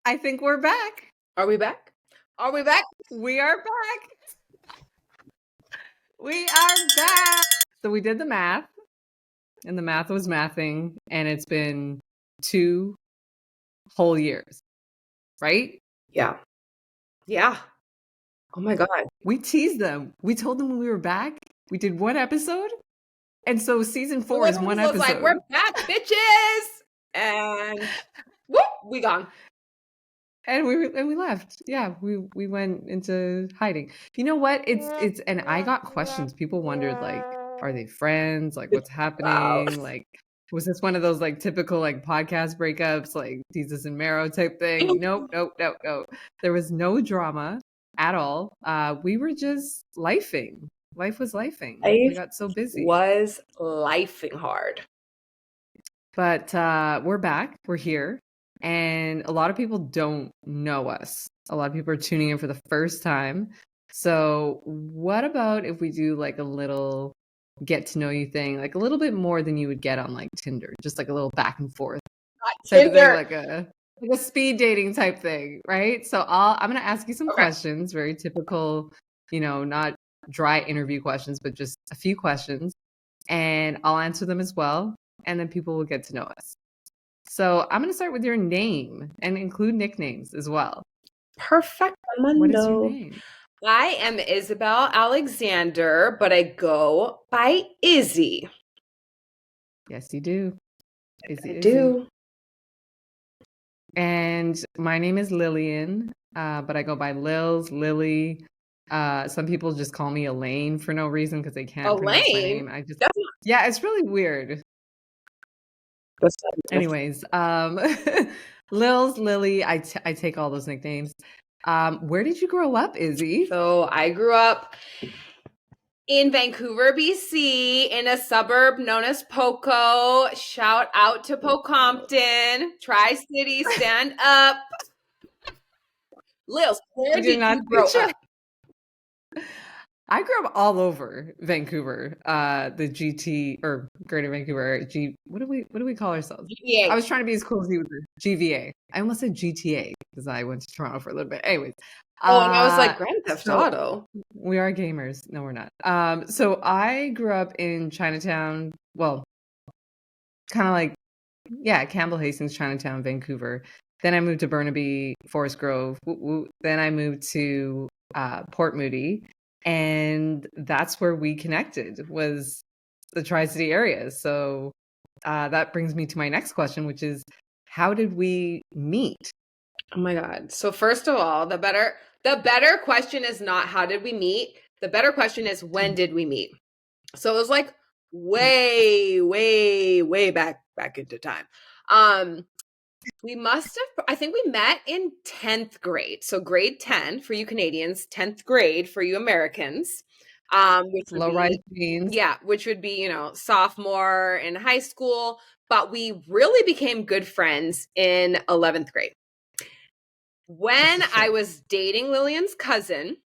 I think we're back. Are we back? Are we back? We are back. We are back. So we did the math, and the math was mathing, and it's been 2 whole years, right? Yeah. Yeah. Oh my God. We teased them. We told them we were back. We did 1 episode. And so season 4 is 1 episode. Like, we're back, bitches. And whoop, we gone. And we left. Yeah, we went into hiding. You know what? It's and I got questions. People wondered, like, are they friends? Like, what's happening? Like, was this one of those like typical like podcast breakups, like Jesus and Marrow type thing? Nope. There was no drama at all. We were just lifing. Life was lifing. We got so busy. Was lifing hard. But we're back. We're here. And a lot of people don't know us. A lot of people are tuning in for the first time. So what about if we do like a little get to know you thing, like a little bit more than you would get on like Tinder, just like a little back and forth type of thing, like a speed dating type thing, right? So I'm going to ask you some questions, very typical, not dry interview questions, but just a few questions, and I'll answer them as well. And then people will get to know us. So I'm going to start with your name and include nicknames as well. Perfect. What is your name? I am Isabel Alexander, but I go by Izzy. Yes, you do. I do. And my name is Lillian, but I go by Lils, Lily. Some people just call me Elaine for no reason because they can't pronounce my name. Yeah, it's really weird. Anyways, Lils, Lily, I take all those nicknames. Where did you grow up, Izzy? So I grew up in Vancouver, BC, in a suburb known as Poco. Shout out to Pocompton. Tri-City, stand up. Lils, where did you grow up? I grew up all over Vancouver, the GT or Greater Vancouver. What do we call ourselves? GVA. I was trying to be as cool as you were. GVA. I almost said GTA because I went to Toronto for a little bit. Anyways. Oh, and I was like Grand Theft Auto. We are gamers. No, we're not. So I grew up in Chinatown. Well, kind of like, Campbell Hastings, Chinatown, Vancouver. Then I moved to Burnaby, Forest Grove. Then I moved to Port Moody. And that's where we connected, was the Tri-City area. So that brings me to my next question, which is, how did we meet? Oh my God. So first of all, the better question is not how did we meet? The better question is, when did we meet? So it was like way, way, way back into time. We must have, I think we met in 10th grade. So grade 10 for you Canadians, 10th grade for you Americans. Which low-rise jeans. Yeah, which would be, sophomore in high school. But we really became good friends in 11th grade. When I was dating Lillian's cousin,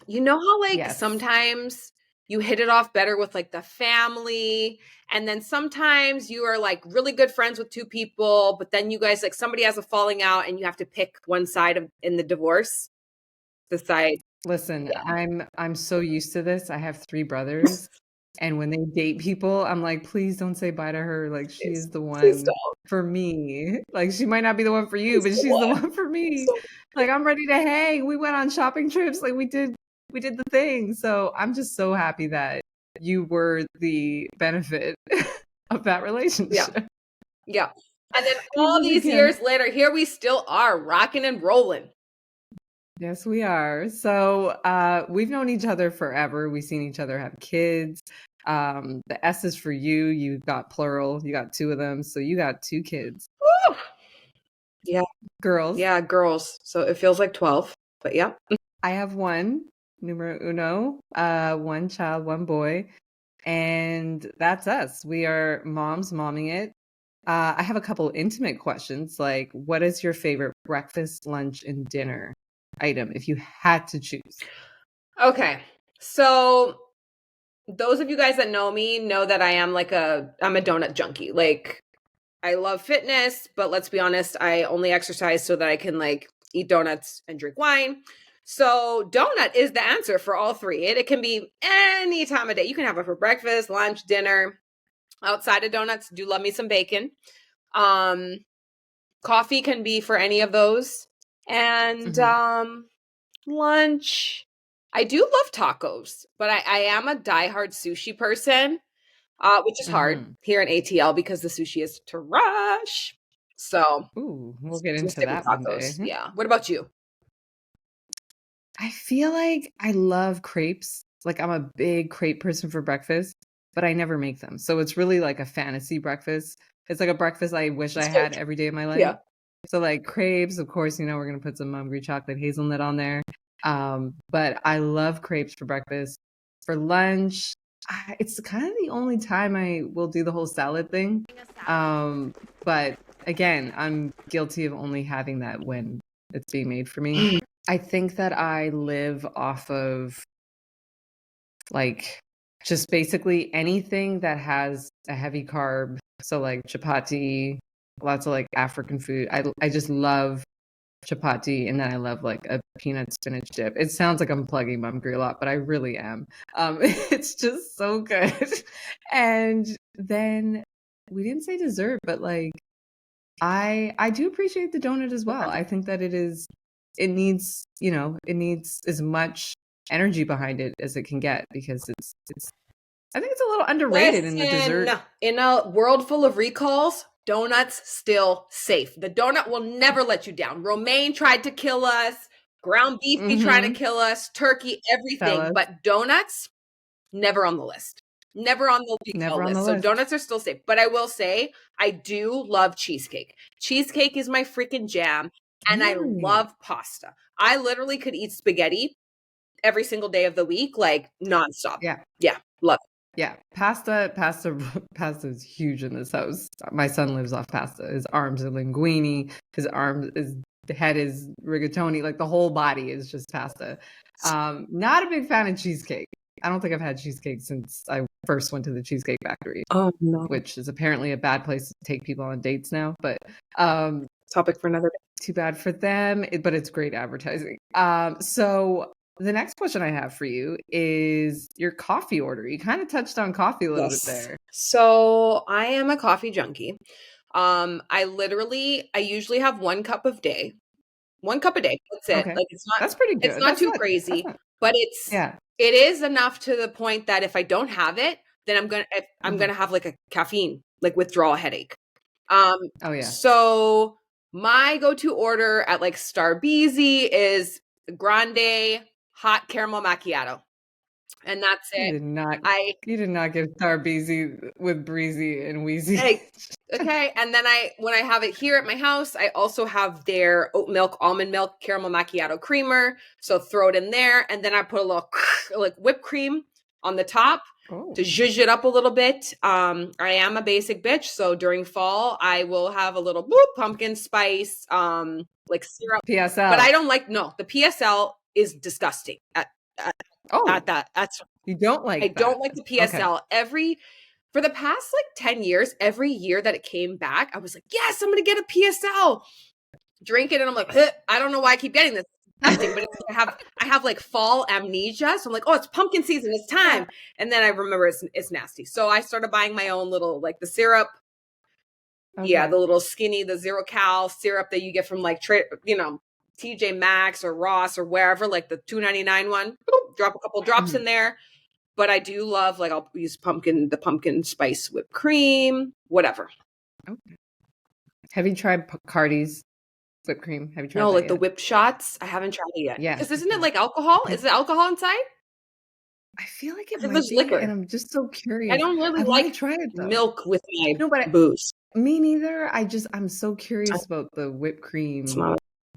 you know how sometimes you hit it off better with like the family, and then sometimes you are like really good friends with 2 people, but then you guys, like, somebody has a falling out and you have to pick one side in the divorce. Listen, yeah. I'm so used to this. I have 3 brothers, and when they date people, I'm like, please don't say bye to her. Like, she is the one for me. Like, she might not be the one for you, but she's the one for me. Like, I'm ready to hang. We went on shopping trips. Like, we did the thing. So I'm just so happy that you were the benefit of that relationship. Yeah. And then all these years later, here we still are, rocking and rolling. Yes, we are. So we've known each other forever. We've seen each other have kids. The S is for you. You've got plural. You got 2 of them. So you got 2 kids. Woo! Yeah. Girls. Yeah, girls. So it feels like 12, but yeah. I have 1, numero uno, 1 child, 1 boy. And that's us. We are moms momming it. I have a couple intimate questions, like, what is your favorite breakfast, lunch, and dinner item if you had to choose? Okay. So those of you guys that know me know that I'm a donut junkie. Like, I love fitness, but let's be honest, I only exercise so that I can like eat donuts and drink wine. So donut is the answer for all three. It can be any time of day. You can have it for breakfast, lunch, dinner. Outside of donuts, do love me some bacon. Coffee can be for any of those. And lunch, I do love tacos, but I am a diehard sushi person, which is hard here in ATL because the sushi is trash. So Ooh, we'll get we'll into stick with that one day. tacos. Yeah. What about you? I feel like I love crepes. Like I'm a big crepe person for breakfast, but I never make them. So it's really like a fantasy breakfast. It's like a breakfast I wish I It's had cute. every day of my life. Yeah. So like crepes, of course, we're gonna put some MUMGRY chocolate hazelnut on there. But I love crepes for breakfast. For lunch, it's kind of the only time I will do the whole salad thing. But again, I'm guilty of only having that when it's being made for me. I think that I live off of like just basically anything that has a heavy carb. So like chapati, lots of like African food. I just love chapati, and then I love like a peanut spinach dip. It sounds like I'm plugging MUMGRY a lot, but I really am. It's just so good. And then we didn't say dessert, but like I do appreciate the donut as well. I think that it needs, it needs as much energy behind it as it can get because it's I think it's a little underrated in the dessert. Listen, in a world full of recalls, donuts still safe. The donut will never let you down. Romaine tried to kill us, ground beef be trying to kill us, turkey, everything, Fellas. but donuts never on the list. Never on the recall Never on list. the So list. donuts are still safe. But I will say, I do love cheesecake. Cheesecake is my freaking jam. And I Really? love pasta. I literally could eat spaghetti every single day of the week, like nonstop. Yeah. Yeah, love it. Yeah. Pasta is huge in this house. My son lives off pasta. His arms are linguine, his head is rigatoni, like the whole body is just pasta. Not a big fan of cheesecake. I don't think I've had cheesecake since I first went to the Cheesecake Factory. Oh no. Which is apparently a bad place to take people on dates now, but Topic for another day. too bad for them, but it's great advertising. So the next question I have for you is your coffee order. You kind of touched on coffee a little bit there. So I am a coffee junkie. I usually have 1 cup a day. 1 cup a day. That's it. Okay. Like That's pretty good. it's not too crazy, but it is enough to the point that if I don't have it, then I'm gonna have like a caffeine, like withdrawal headache. Oh yeah. So my go-to order at like Starbucks is grande hot caramel macchiato. And that's You it. did not get Starbucks with Breezy and Wheezy. Okay. And then when I have it here at my house, I also have their oat milk, almond milk, caramel macchiato creamer. So throw it in there. And then I put a little like whipped cream on the top to zhuzh it up a little bit. I am a basic bitch. So during fall, I will have a little pumpkin spice, like syrup. PSL. But I don't the PSL is disgusting at that. You don't like I don't like the PSL. Okay. For the past like 10 years, every year that it came back, I was like, yes, I'm going to get a PSL. Drink it. And I'm like, I don't know why I keep getting this. But I have like fall amnesia. So I'm like, oh, it's pumpkin season. It's time. And then I remember it's nasty. So I started buying my own little, like the syrup. Okay. Yeah, the little skinny, the 0-cal syrup that you get from like, TJ Maxx or Ross or wherever, like the $2.99 one. Drop a couple drops in there. But I do love, like, I'll use the pumpkin spice whipped cream, whatever. Okay. Have you tried Cardi's whipped cream? Have you tried No, like yet? the whipped shots? I haven't tried it yet. Yeah. Because isn't it like alcohol? Is it alcohol inside? I feel like it might be, liquor. And I'm just so curious. I don't really like try it, though. Milk with my booze. Me neither. I'm so curious about the whipped cream.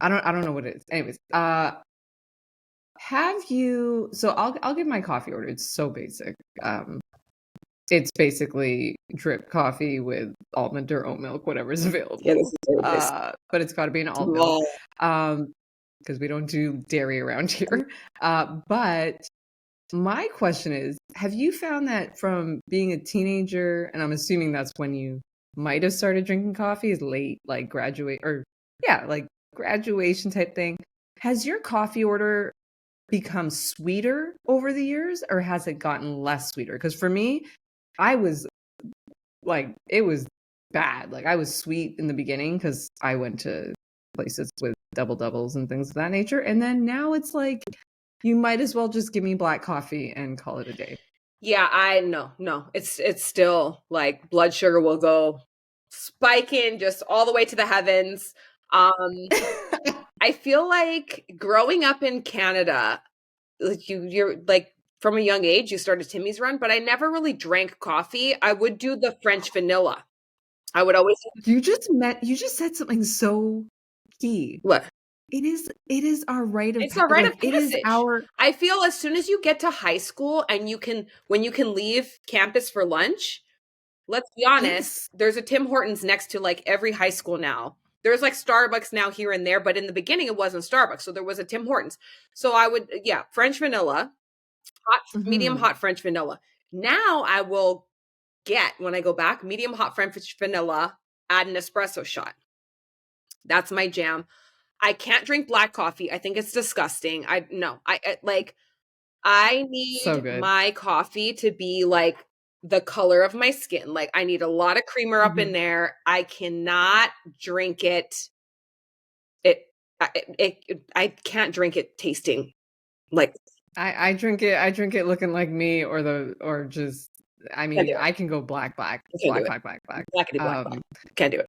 I don't know what it is. Anyways, so I'll give my coffee order. It's so basic. It's basically drip coffee with almond or oat milk, whatever's available. Yeah, this is very basic. But it's got to be an alt milk. Because we don't do dairy around here. But my question is, have you found that from being a teenager, and I'm assuming that's when you might have started drinking coffee is late, like like graduation type thing. Has your coffee order become sweeter over the years, or has it gotten less sweeter? Because for me, I was like, it was bad. Like I was sweet in the beginning because I went to places with double doubles and things of that nature. And then now it's like, you might as well just give me black coffee and call it a day. Yeah, no. It's still like blood sugar will go spiking just all the way to the heavens. I feel like growing up in Canada, like you're like from a young age you started Timmy's Run, but I never really drank coffee. I would do the French vanilla. I would always You just said something so key. what? It is our rite of It's a rite of it is passage. our I feel as soon as you get to high school and when you can leave campus for lunch, let's be honest, yes. there's a Tim Hortons next to like every high school now. There's like Starbucks now here and there, but in the beginning it wasn't Starbucks, so there was a Tim Hortons. So I would, yeah, French vanilla, medium Mhm. hot French vanilla. Now I will get, when I go back, medium hot French vanilla, add an espresso shot. That's my jam. I can't drink black coffee. I think it's disgusting. I So need good. my coffee to be like the color of my skin. Like I need a lot of creamer up in Mhm. there. I cannot drink it. I can't drink it tasting like I drink it looking like me, or just, I can't mean, do it. I can go black, I can't do it. black. Blackity black black. Um, Can't do it.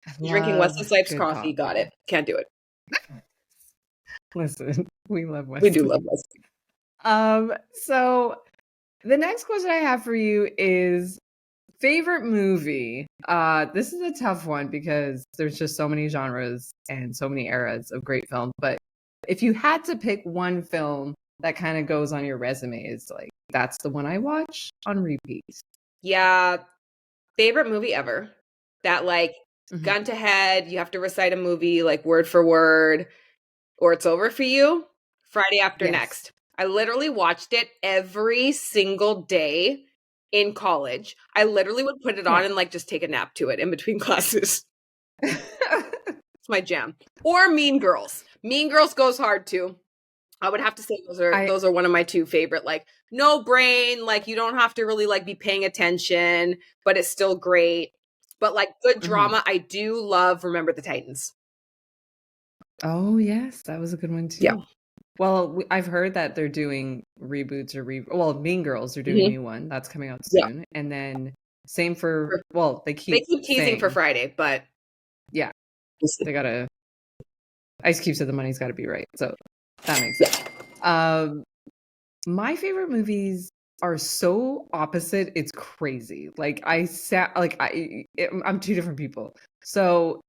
I Drinking love Wesley Snipes good coffee, got coffee. it. Can't do it. Listen, we love We do Wesley. love Wesley. So the next question I have for you is favorite movie. This is a tough one because there's just so many genres and so many eras of great films. But if you had to pick one film that kind of goes on your resume, is like, that's the one I watch on repeat. Yeah, favorite movie ever. That like Mhm. gun to head, you have to recite a movie like word for word, or it's over for you. Friday After Yes. Next. I literally watched it every single day in college. I literally would put it on Yeah. and like just take a nap to it in between classes. It's my jam. Or Mean Girls. Mean Girls goes hard too. I would have to say I those are one of my two favorite, like no brain, like you don't have to really like be paying attention, but it's still great. But like good mhm. drama, I do love Remember the Titans. Oh, yes, that was a good one Yeah. too. Well, I've heard that they're doing reboots or well, Mean Girls, they're doing a Mhm. new one that's coming out Yeah. soon, and then same for, well, they They keep keep teasing for saying, Friday, but yeah, we'll see. they gotta. Ice Cube said the money's got to be right, so that makes sense. Yeah. Um, my favorite movies are so opposite, it's crazy. Like I'm two different people. So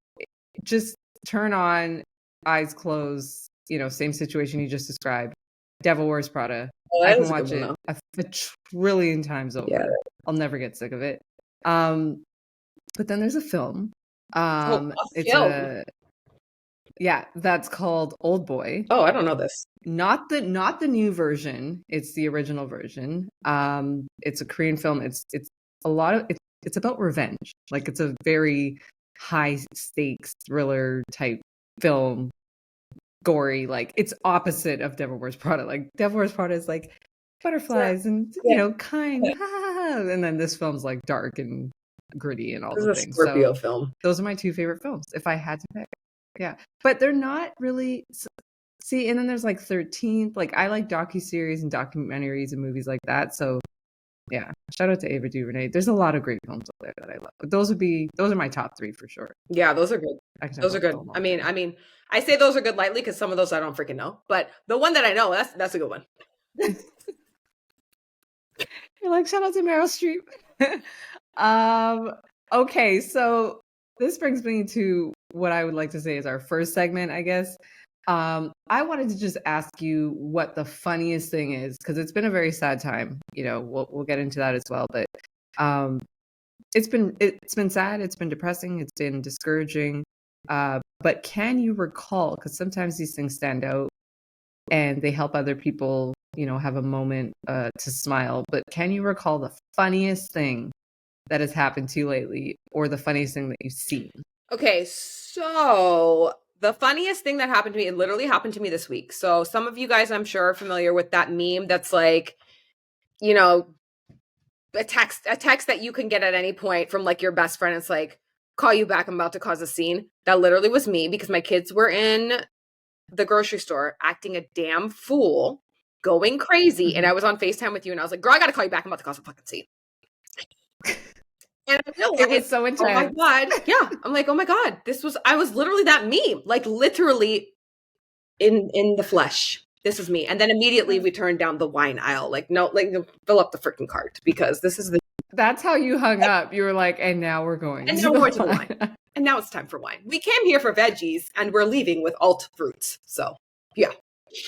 just turn on, eyes closed, same situation you just described. Devil Wears Prada. Oh, I that can is a good watch one it though. a trillion times Yeah. over. I'll never get sick of it. Um, but then there's a film. Oh, a It's film. that's called Old Boy. Oh, I don't know this. Not the new version. It's the original version. It's a Korean film. It's a lot of it's about revenge. Like it's a very high stakes thriller type film, gory. Like it's opposite of Devil Wears Prada. Like Devil Wears Prada is like Yeah. butterflies and Yeah. kind, and then this film's like dark and gritty and all This the is a things. Scorpio So film. those are my two favorite films if I had to pick. Yeah, but they're not really. See, and then there's like 13th. Like I like docuseries and documentaries and movies like that. So yeah, shout out to Ava DuVernay. There's a lot of great films out there that I love. But those are my top three for sure. Yeah, those are good. I can talk Those are about good. film I all mean, day. I mean, I say those are good lightly because some of those I don't freaking know. But the one that I know, that's a good one. You're like, shout out to Meryl Streep. um, okay, so this brings me to what I would like to say is our first segment, I guess. I wanted to just ask you what the funniest thing is, because it's been a very sad time. We'll get into that as well. But um, it's been sad, it's been depressing, it's been discouraging. But can you recall? Because sometimes these things stand out and they help other people, have a moment to smile. But can you recall the funniest thing that has happened to you lately, or the funniest thing that you've seen? Okay, so the funniest thing that happened to me, it literally happened to me this week. So some of you guys, I'm sure, are familiar with that meme that's like, you know, a text that you can get at any point from like your best friend. It's like, call you back, I'm about to cause a scene. That literally was me because my kids were in the grocery store acting a damn fool, going crazy. And I was on FaceTime with you and I was like, girl, I gotta call you back. I'm about to cause a fucking scene. And I realized, It was so oh my intense. God. Yeah. I'm like, oh my God, I was literally that meme, like literally in the flesh. This is me. And then immediately we turned down the wine aisle. Like, no, like fill up the freaking cart because this is the. That's how you hung up. You were like, and now we're going And to now the we're to the wine. And now it's time for wine. We came here for veggies and we're leaving with alt fruits. So, yeah.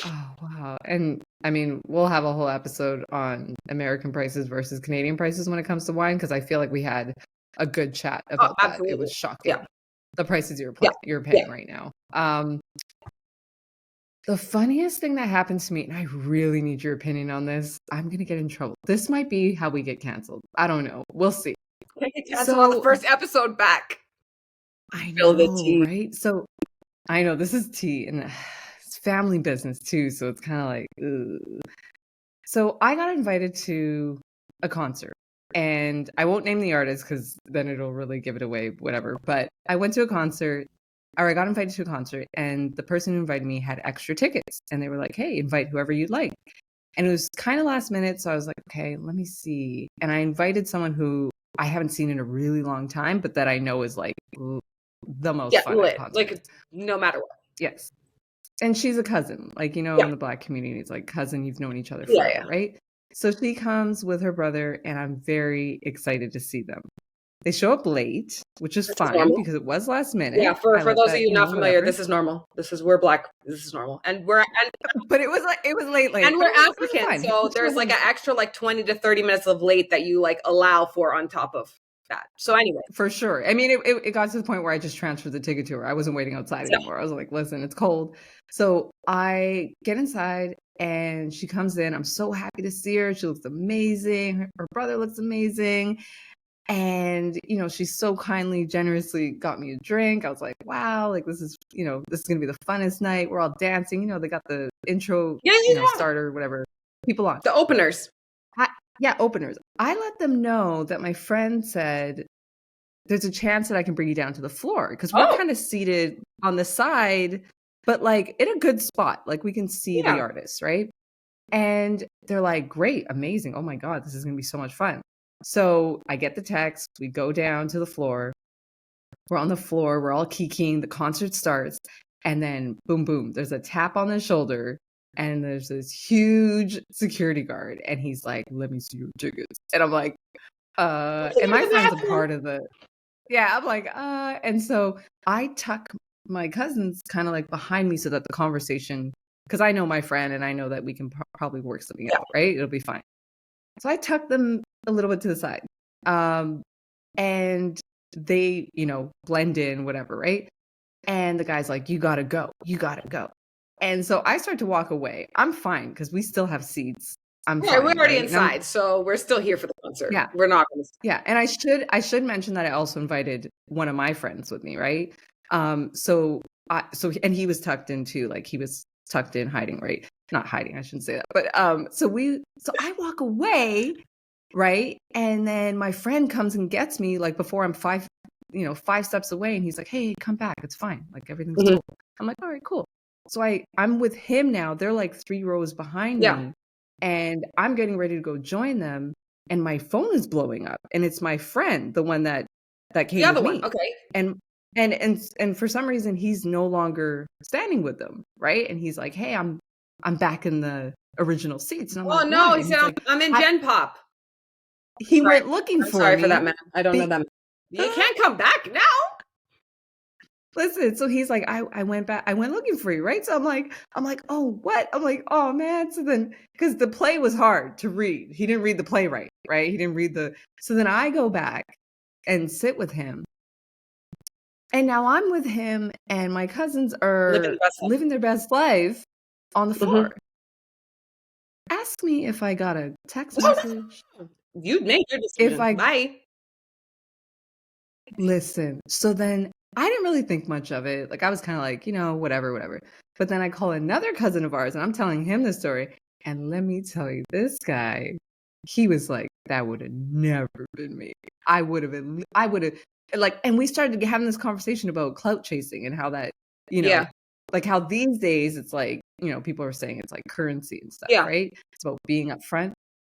Oh, wow. And I mean, we'll have a whole episode on American prices versus Canadian prices when it comes to wine, because I feel like we had a good chat about that. Absolutely. It was shocking. Yeah. The prices you're paying right now. The funniest thing that happened to me, and I really need your opinion on this, I'm going to get in trouble. This might be how we get canceled. I don't know. We'll see. So on the first episode back. I know, right? So I know this is tea, and it's family business too. So it's kind of like, ugh. So I got invited to a concert, and I won't name the artist because then it'll really give it away, whatever. But I went to a concert, or I got invited to a concert, and the person who invited me had extra tickets, and they were like, hey, invite whoever you'd like. And it was kind of last minute. So I was like, okay, let me see. And I invited someone who I haven't seen in a really long time, but that I know is like the most fun at concerts. Like no matter what. Yes. And she's a cousin, like, in the Black community, it's like cousin, you've known each other forever, right? So she comes with her brother, and I'm very excited to see them. They show up late, which is fine because it was last minute. Yeah, for those of you not familiar, this is normal. We're Black. This is normal, but it was late, and we're African, so there's like an extra like 20 to 30 minutes of late that you like allow for on top of that. So anyway, for sure. I mean, it got to the point where I just transferred the ticket to her. I wasn't waiting outside anymore. I was like, listen, it's cold. So I get inside and she comes in. I'm so happy to see her. She looks amazing. Her brother looks amazing. And, she's so kindly, generously got me a drink. I was like, wow, like this is going to be the funnest night. We're all dancing. They got the intro, starter, whatever. People on. The openers. Openers. I let them know that my friend said, there's a chance that I can bring you down to the floor because we're kind of seated on the side, but like in a good spot. Like we can see the artists, right? And they're like, great, amazing. Oh my God, this is going to be so much fun. So I get the text. We go down to the floor. We're on the floor. We're all kikiing. The concert starts. And then boom, boom, there's a tap on the shoulder. And there's this huge security guard. And he's like, let me see your tickets. And I'm like, and my friend's a part of the, I'm like, and so I tuck my cousins kind of like behind me so that the conversation, because I know my friend and I know that we can probably work something out, right? It'll be fine. So I tuck them a little bit to the side. And they, blend in, whatever, right? And the guy's like, you gotta go. And so I start to walk away. I'm fine because we still have seats. I'm fine, we're already inside, so we're still here for the concert. Yeah, we're not going to. Yeah, and I should mention that I also invited one of my friends with me, right? And he was tucked in too, like he was tucked in, hiding, right? Not hiding, I shouldn't say that, but so I walk away, right? And then my friend comes and gets me like before I'm 5 steps away, and he's like, hey, come back, it's fine, like everything's cool. I'm like, all right, cool. So I'm with him now. They're like 3 rows behind me, and I'm getting ready to go join them, and my phone is blowing up, and it's my friend, the one that came the other with me. One, okay. And for some reason he's no longer standing with them, right? And he's like, hey, I'm back in the original seats. And I'm like, no, he said, like, I'm in Gen Pop. He went looking for me. Sorry for that, man. I don't know them. You can't come back now. Listen, so he's like, I went back, I went looking for you, right? So I'm like, oh, what? I'm like, oh man. So then, because the play was hard to read. He didn't read the play right? He didn't read so then I go back and sit with him. And now I'm with him, and my cousins are living their best life on the floor. Ask me if I got a text message. You'd make your decision. Bye. Listen, so then I didn't really think much of it. Like I was kind of like, whatever, whatever. But then I call another cousin of ours and I'm telling him the story. And let me tell you, this guy, he was like, that would have never been me. I would have like, and we started having this conversation about clout chasing and how that, Yeah. like how these days it's like, people are saying it's like currency and stuff, Yeah. right? It's about being upfront.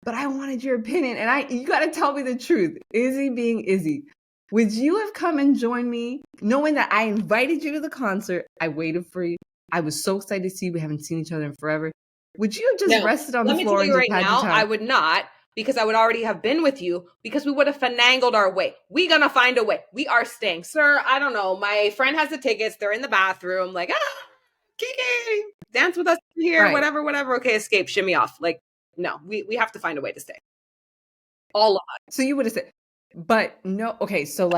But I wanted your opinion and you got to tell me the truth. Izzy being Izzy. Would you have come and joined me knowing that I invited you to the concert? I waited for you. I was so excited to see you. We haven't seen each other in forever. Would you have just No, rested on the let me floor tell and you just right had your now, I time? would not, because I would already have been with you, because we would have finagled our way. We gonna find a way. We are staying. Sir, I don't know. My friend has the tickets. They're in the bathroom. Like, Kiki, dance with us here, Right. whatever. Okay, escape, shimmy off. Like, no, we have to find a way to stay. All of us. So you would have said, but no, okay, so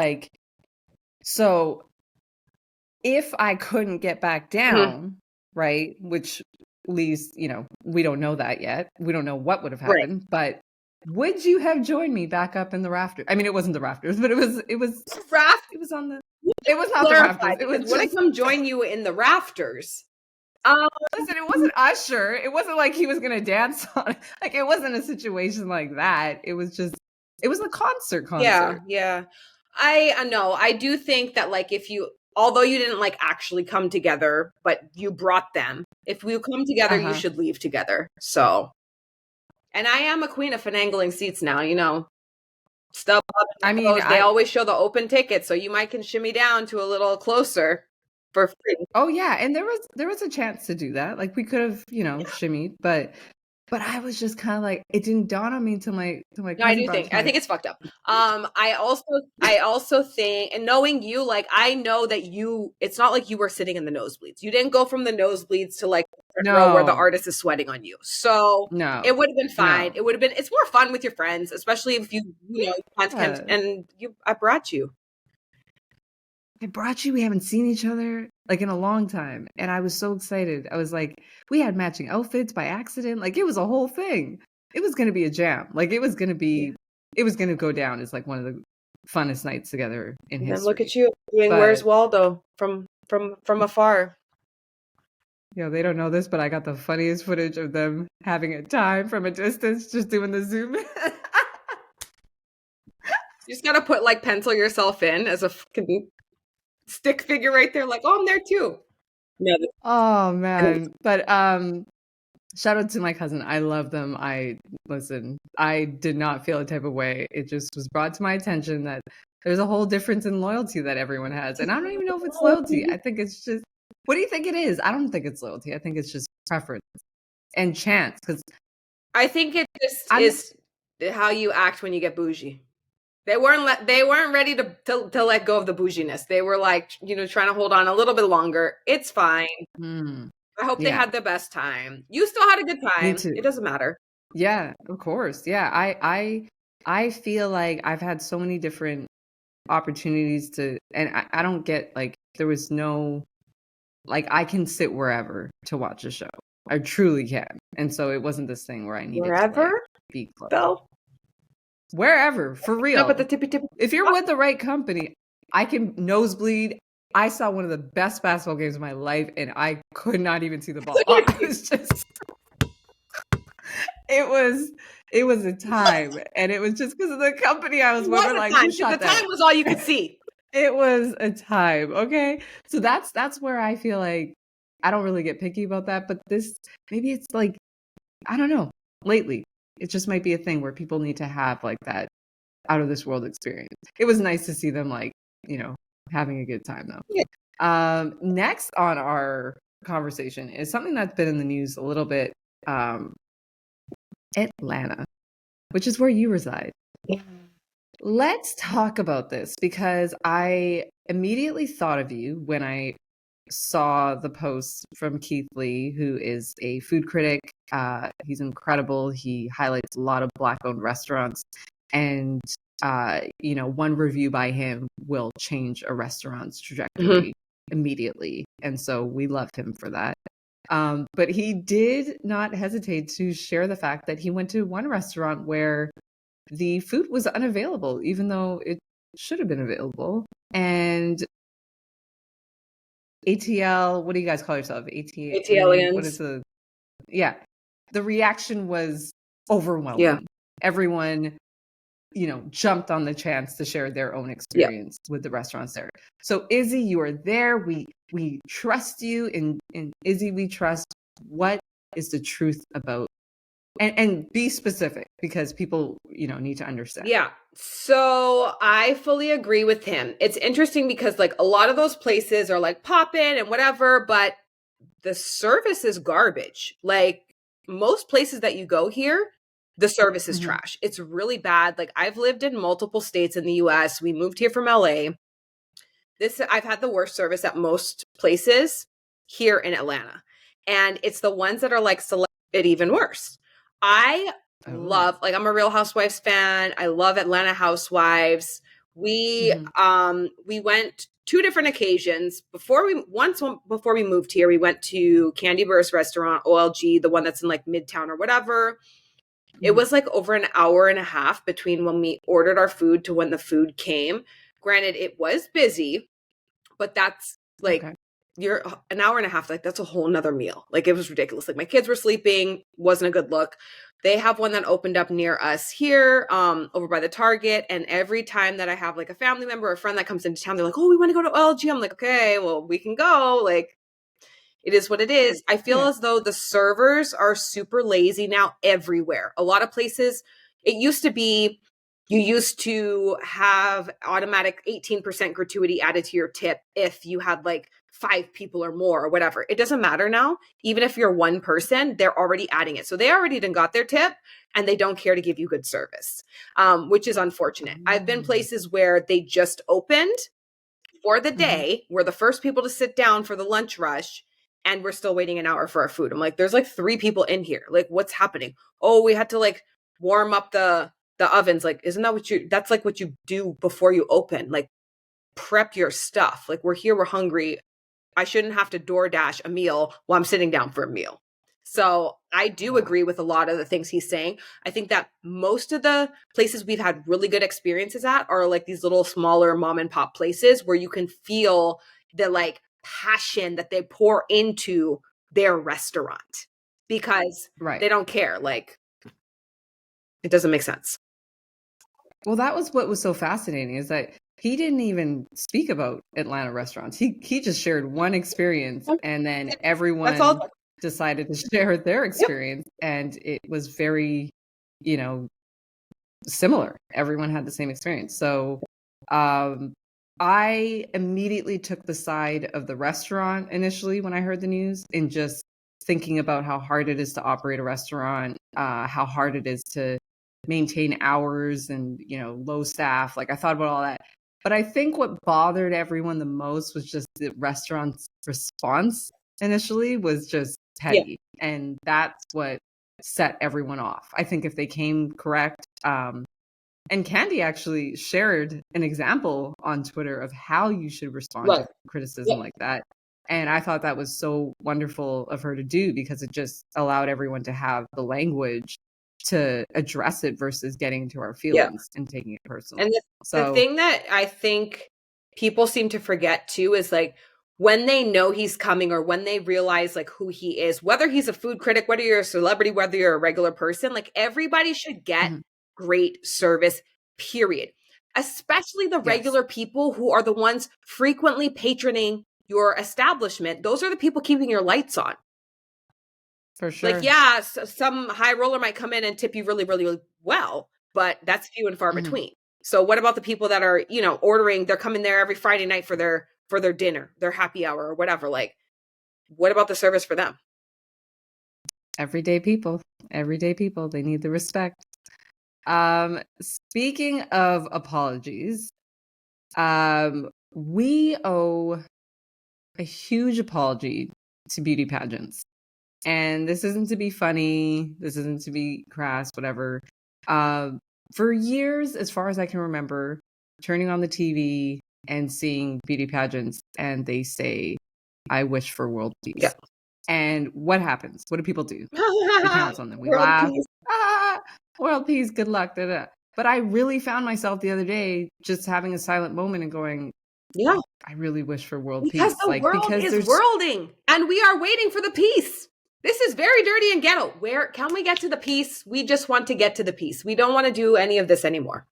if I couldn't get back down, right, which leaves, we don't know that yet. We don't know what would have happened, but would you have joined me back up in the rafters? I mean, it wasn't the rafters, but it was on the, it was not the rafters. It was Would I just, come join you in the rafters? listen, it wasn't Usher. It wasn't like he was going to dance on it. Like, it wasn't a situation like that. It was a concert. Yeah. I know. I do think that, like, although you didn't like actually come together, but you brought them. If we come together, you should leave together. So, and I am a queen of finagling seats now, Stuff up. I mean, They always show the open ticket, so you might can shimmy down to a little closer for free. Oh yeah, and there was a chance to do that. Like we could have, shimmied, but I was just kind of like, it didn't dawn on me until my No, I cousin do brought it think. to I my. think it's fucked up. I also think, and knowing you, like, I know that it's not like you were sitting in the nosebleeds. You didn't go from the nosebleeds to like the row where the artist is sweating on you. So No, it would have been fine. no. It would have been. It's more fun with your friends, especially if you Yeah. and I brought you. I brought you. We haven't seen each other like in a long time, and I was so excited. I was like, we had matching outfits by accident. Like it was a whole thing. It was going to be a jam. Like it was going to go down as like one of the funnest nights together in history. And look at you doing Where's Waldo from afar. They don't know this, but I got the funniest footage of them having a time from a distance, just doing the zoom. You just gotta put like pencil yourself in as a stick figure right there, like, oh, I'm there too. No. Oh man. But shout out to my cousin. I love them. I did not feel a type of way. It just was brought to my attention that there's a whole difference in loyalty that everyone has. And I don't even know if it's loyalty. I think it's just, what do you think it is? I don't think it's loyalty. I think it's just preference and chance. Because I think it just is how you act when you get bougie. They weren't ready to let go of the bouginess. They were like, trying to hold on a little bit longer. It's fine. I hope they had the best time. You still had a good time. Me too. It doesn't matter. Yeah, of course. Yeah. I feel like I've had so many different opportunities and I don't get, like, there was no, like, I can sit wherever to watch a show. I truly can. And so it wasn't this thing where I needed to like, be close. Though? Wherever, for real. But the tippy. If you're with the right company, I can nosebleed. I saw one of the best basketball games of my life, and I could not even see the ball. It was just, it was a time, and it was just because of the company I was with. Like, who shot that? The time was all you could see. It was a time, okay? So that's where I feel like I don't really get picky about that, but maybe it's like, I don't know, lately. It just might be a thing where people need to have like that out of this world experience. It was nice to see them like, having a good time though. Yeah. Next on our conversation is something that's been in the news a little bit. Atlanta, which is where you reside. Yeah. Let's talk about this because I immediately thought of you when I saw the post from Keith Lee, who is a food critic. He's incredible. He highlights a lot of Black-owned restaurants, and one review by him will change a restaurant's trajectory immediately, and so we love him for that. But he did not hesitate to share the fact that he went to one restaurant where the food was unavailable, even though should have been available. And ATL, what do you guys call yourself? ATL, what is ATLians. the, yeah. The reaction was overwhelming. Yeah. Everyone, jumped on the chance to share their own experience with the restaurants there. So Izzy, you are there. We trust you. And Izzy, we trust. What is the truth about, and be specific, because people, need to understand. Yeah. So I fully agree with him. It's interesting because like a lot of those places are like pop in and whatever, but the service is garbage. Like most places that you go here, the service is trash. It's really bad. Like I've lived in multiple states in the US. We moved here from LA. I've had the worst service at most places here in Atlanta. And it's the ones that are like it even worse. I love, like I'm a Real Housewives fan. I love Atlanta Housewives. We went 2 different occasions before we moved here. We went to Candy Burst restaurant, OLG, the one that's in like Midtown or whatever. It was like over an hour and a half between when we ordered our food to when the food came. Granted, it was busy, but that's like you're an hour and a half. Like that's a whole nother meal. Like it was ridiculous. Like my kids were sleeping, wasn't a good look. They have one that opened up near us here, over by the Target. And every time that I have like a family member or a friend that comes into town, they're like, "Oh, we want to go to LG." I'm like, "Okay, well, we can go." Like, it is what it is. I feel as though the servers are super lazy now everywhere. A lot of places, it used to be you used to have automatic 18% gratuity added to your tip if you had like 5 people or more or whatever. It doesn't matter now. Even if you're one person, they're already adding it. So they already done got their tip and they don't care to give you good service, which is unfortunate. I've been places where they just opened for the day. We're the first people to sit down for the lunch rush and we're still waiting an hour for our food. I'm like, there's like 3 people in here. Like, what's happening? Oh, we had to like warm up the ovens. Like, isn't that that's like what you do before you open? Like, prep your stuff. Like, we're here, we're hungry. I shouldn't have to DoorDash a meal while I'm sitting down for a meal. So I do agree with a lot of the things he's saying. I think that most of the places we've had really good experiences at are like these little smaller mom and pop places where you can feel the like passion that they pour into their restaurant because they don't care. Like, it doesn't make sense. Well, that was what was so fascinating, is that he didn't even speak about Atlanta restaurants. He just shared one experience, and then everyone decided to share their experience. And it was very, similar. Everyone had the same experience. So I immediately took the side of the restaurant initially when I heard the news, and just thinking about how hard it is to operate a restaurant, how hard it is to maintain hours and, low staff. Like I thought about all that. But I think what bothered everyone the most was just the restaurant's response initially was just petty. Yeah. And that's what set everyone off. I think if they came correct, and Candy actually shared an example on Twitter of how you should respond to criticism like that. And I thought that was so wonderful of her to do, because it just allowed everyone to have the language to address it versus getting to our feelings and taking it personally. And the thing that I think people seem to forget too is like when they know he's coming, or when they realize like who he is, whether he's a food critic, whether you're a celebrity, whether you're a regular person, like everybody should get great service, period. Especially the regular people who are the ones frequently patroning your establishment. Those are the people keeping your lights on. For sure. Like, yeah, some high roller might come in and tip you really, really, really well, but that's few and far between. So what about the people that are, ordering, they're coming there every Friday night for their dinner, their happy hour or whatever? Like, what about the service for them? Everyday people, they need the respect. Speaking of apologies, we owe a huge apology to beauty pageants. And this isn't to be funny, this isn't to be crass, whatever. For years, as far as I can remember, turning on the TV and seeing beauty pageants, and they say, "I wish for world peace." Yeah. And what happens? What do people do? We pounce on them. We laugh. Peace. World peace, good luck. Da, da. But I really found myself the other day just having a silent moment and going, Yeah. I really wish for world Because peace. the Like, world because is there's, worlding and we are waiting for the peace. This is very dirty and ghetto. Where can we get to the peace? We just want to get to the peace. We don't want to do any of this anymore.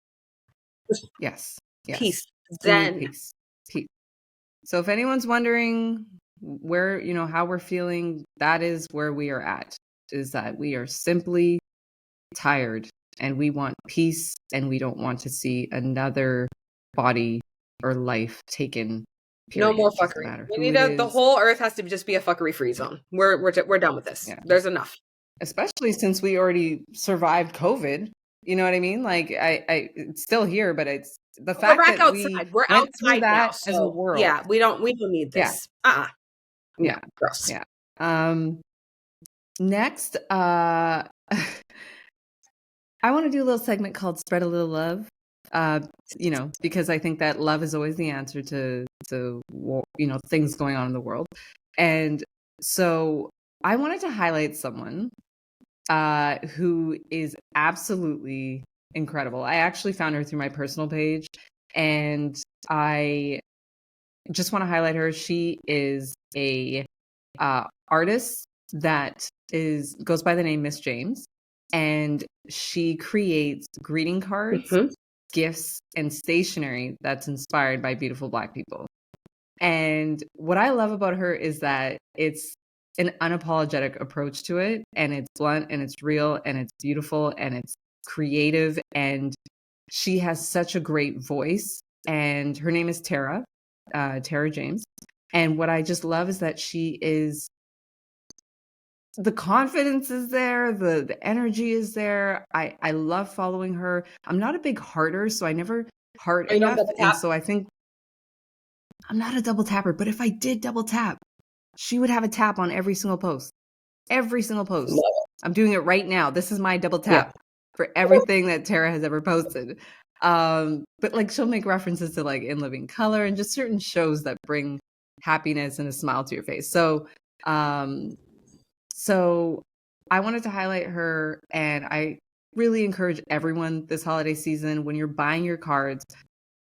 yes, Peace. we need Zen. peace. Peace. So if anyone's wondering where, how we're feeling, that is where we are at, is that we are simply tired and we want peace and we don't want to see another body or life taken. No Period. more Doesn't fuckery. matter We who need it the is. whole earth has to just be a fuckery free zone. We're done with this. Yeah. There's enough. Especially since we already survived COVID. You know what I mean? Like it's still here, but it's the We're fact back that we outside. We're went through outside now. that as a So world. yeah, we don't need Yeah. this. No, Yeah. gross. Yeah. Next, I want to do a little segment called Spread a Little Love. Because I think that love is always the answer to things going on in the world. And so I wanted to highlight someone who is absolutely incredible. I actually found her through my personal page, and I just want to highlight her. She is a artist that goes by the name Miss James, and she creates greeting cards, gifts, and stationery that's inspired by beautiful Black people. And what I love about her is that it's an unapologetic approach to it, and it's blunt and it's real and it's beautiful and it's creative, and she has such a great voice. And her name is Tara James. And what I just love is that the confidence is there, the energy is there. I love following her. I'm not a big hearter, so I never heart enough. And so I think I'm not a double tapper, but if I did double tap, she would have a tap on every single post. Every single post. I'm doing it right now. This is my double tap for everything that Tara has ever posted. But like she'll make references to like In Living Color and just certain shows that bring happiness and a smile to your face. So I wanted to highlight her, and I really encourage everyone this holiday season, when you're buying your cards,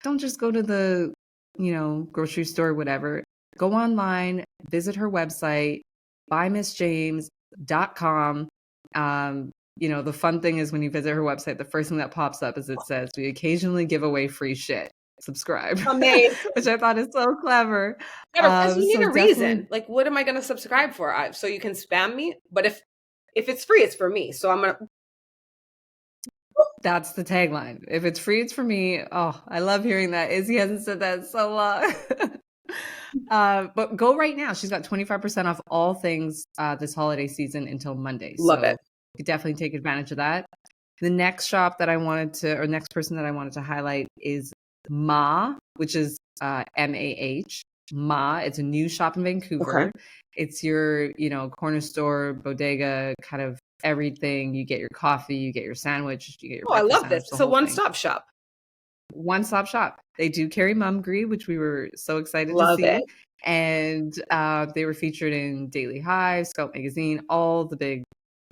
don't just go to the, grocery store, whatever. Go online, visit her website, buymissjames.com. The fun thing is when you visit her website, the first thing that pops up is it says, we occasionally give away free shit. Subscribe. Amazing. Which I thought is so clever. Yeah, because you need a reason. Like, what am I going to subscribe for? So you can spam me? But if it's free, it's for me. So I'm going to... That's the tagline. If it's free, it's for me. Oh, I love hearing that. Izzy hasn't said that in so long. But go right now. She's got 25% off all things this holiday season until Monday. Love it. You definitely take advantage of that. The next person that I wanted to highlight is Ma, which is MAH. Ma. It's a new shop in Vancouver. Okay. It's your, corner store, bodega, kind of everything. You get your coffee, you get your sandwich, you get your breakfast. I love sandwich, this. It's a one-stop shop. One-stop shop. They do carry MUMGRY, which we were so excited to see. It. And they were featured in Daily Hive, Scout Magazine, all the big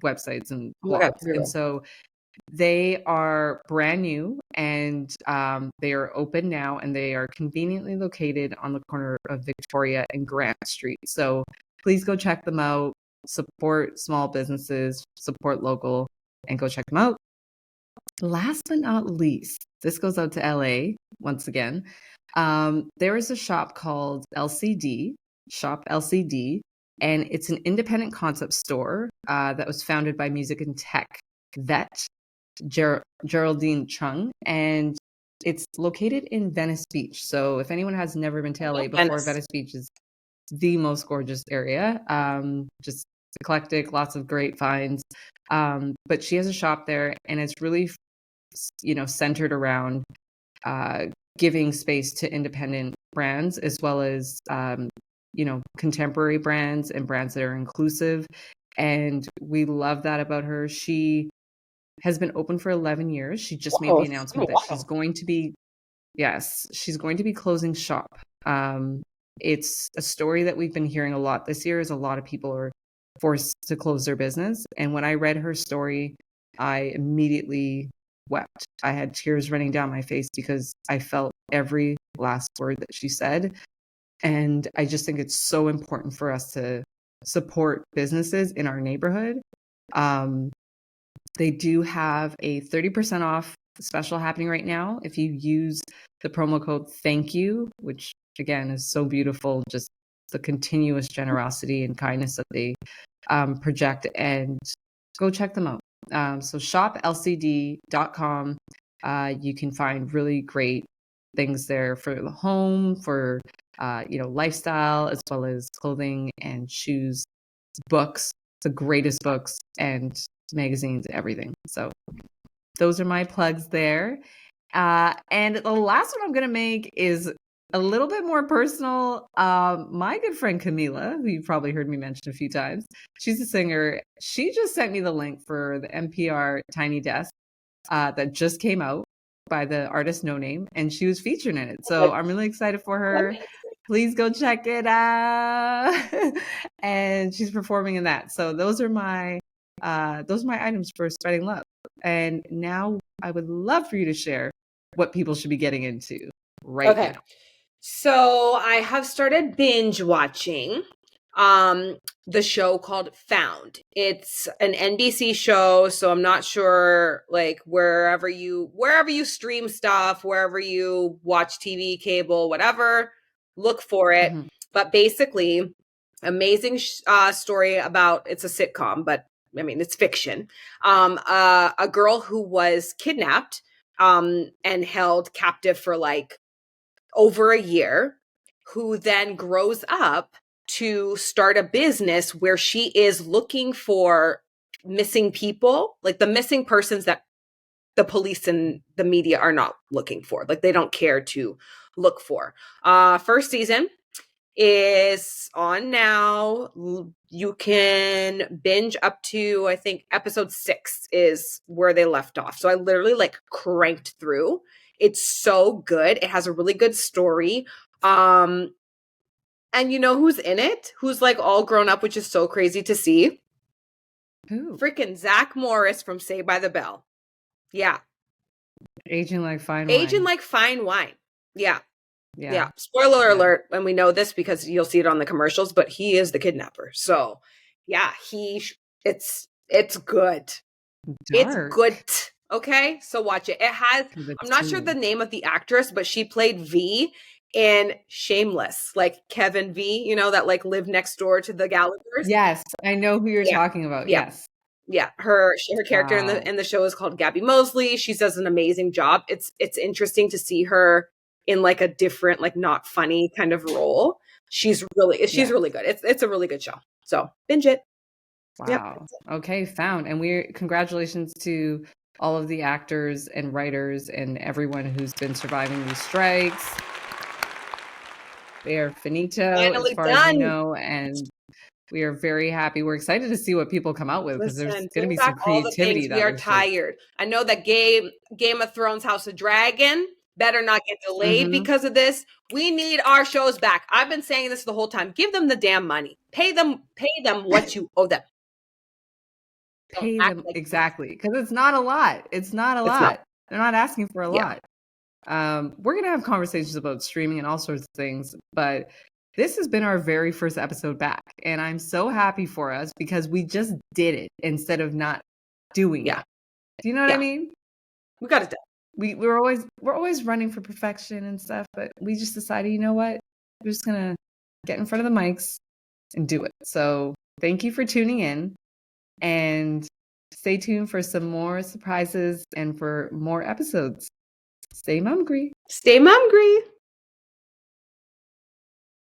websites and blogs. And so they are brand new, and they are open now, and they are conveniently located on the corner of Victoria and Grant Street. So please go check them out, support small businesses, support local, and go check them out. Last but not least, this goes out to LA once again. There is a shop called Shop LCD, and it's an independent concept store that was founded by music and tech vet Geraldine Chung, and it's located in Venice Beach. So if anyone has never been to LA before, Venice Beach is the most gorgeous area. Just eclectic, lots of great finds. But she has a shop there, and it's really, centered around giving space to independent brands, as well as, contemporary brands and brands that are inclusive. And we love that about her. She has been open for 11 years. She just made the announcement that she's going to be closing shop. It's a story that we've been hearing a lot this year, is a lot of people are forced to close their business. And when I read her story, I immediately wept. I had tears running down my face because I felt every last word that she said. And I just think it's so important for us to support businesses in our neighborhood. They do have a 30% off special happening right now if you use the promo code thank you, which again is so beautiful, just the continuous generosity and kindness that they project, and go check them out. So shoplcd.com. You can find really great things there for the home, for lifestyle, as well as clothing and shoes, books, the greatest books and magazines, everything. So those are my plugs there. And the last one I'm going to make is a little bit more personal. My good friend Camila, who you've probably heard me mention a few times, she's a singer. She just sent me the link for the NPR Tiny Desk that just came out by the artist No Name, and she was featured in it. So I'm really excited for her. Please go check it out. And she's performing in that. So those are my items for spreading love. And now I would love for you to share what people should be getting into right now. So I have started binge watching the show called Found. It's an NBC show, so I'm not sure, like, wherever you stream stuff, wherever you watch TV, cable, whatever, look for it. Mm-hmm. But basically, amazing story about, it's a sitcom, but I mean, it's fiction. A girl who was kidnapped and held captive for like over a year, who then grows up to start a business where she is looking for missing people, like the missing persons that the police and the media are not looking for, like they don't care to look for. First season is on now. You can binge up to, I think, episode 6 is where they left off. So I literally like cranked through. It's so good. It has a really good story. And you know who's in it? Who's like all grown up, which is so crazy to see? Who? Freaking Zach Morris from Saved by the Bell. Yeah. Aging like fine wine. Aging like fine wine. Yeah. Yeah. Spoiler alert, and we know this because you'll see it on the commercials, but he is the kidnapper. So, yeah, it's good. Dark. It's good. Okay? So watch it. It has, I'm not sure the name of the actress, but she played V in Shameless, like Kevin V, you know, that like lived next door to the Gallaghers. Yes, I know who you're talking about. Yeah. Yes. Yeah, her character in the show is called Gabby Mosley. She does an amazing job. It's interesting to see her in like a different, like not funny kind of role. She's really good. It's a really good show. So binge it. Wow. Yep. Okay, Found. And congratulations to all of the actors and writers and everyone who's been surviving these strikes. They are finito, finally as far done. As we know, and we are very happy. We're excited to see what people come out with, because there's going to be some creativity. We are tired. I know that Game of Thrones House of Dragon better not get delayed because of this. We need our shows back. I've been saying this the whole time. Give them the damn money. Pay them what you owe them. Pay them exactly, because it's not a lot. It's not a lot. They're not asking for a lot. We're going to have conversations about streaming and all sorts of things, but this has been our very first episode back, and I'm so happy for us because we just did it instead of not doing it. Do you know what I mean? We got it done. We're always running for perfection and stuff, but we just decided, you know what? We're just going to get in front of the mics and do it. So thank you for tuning in, and stay tuned for some more surprises and for more episodes. Stay MUMGRY. Stay MUMGRY.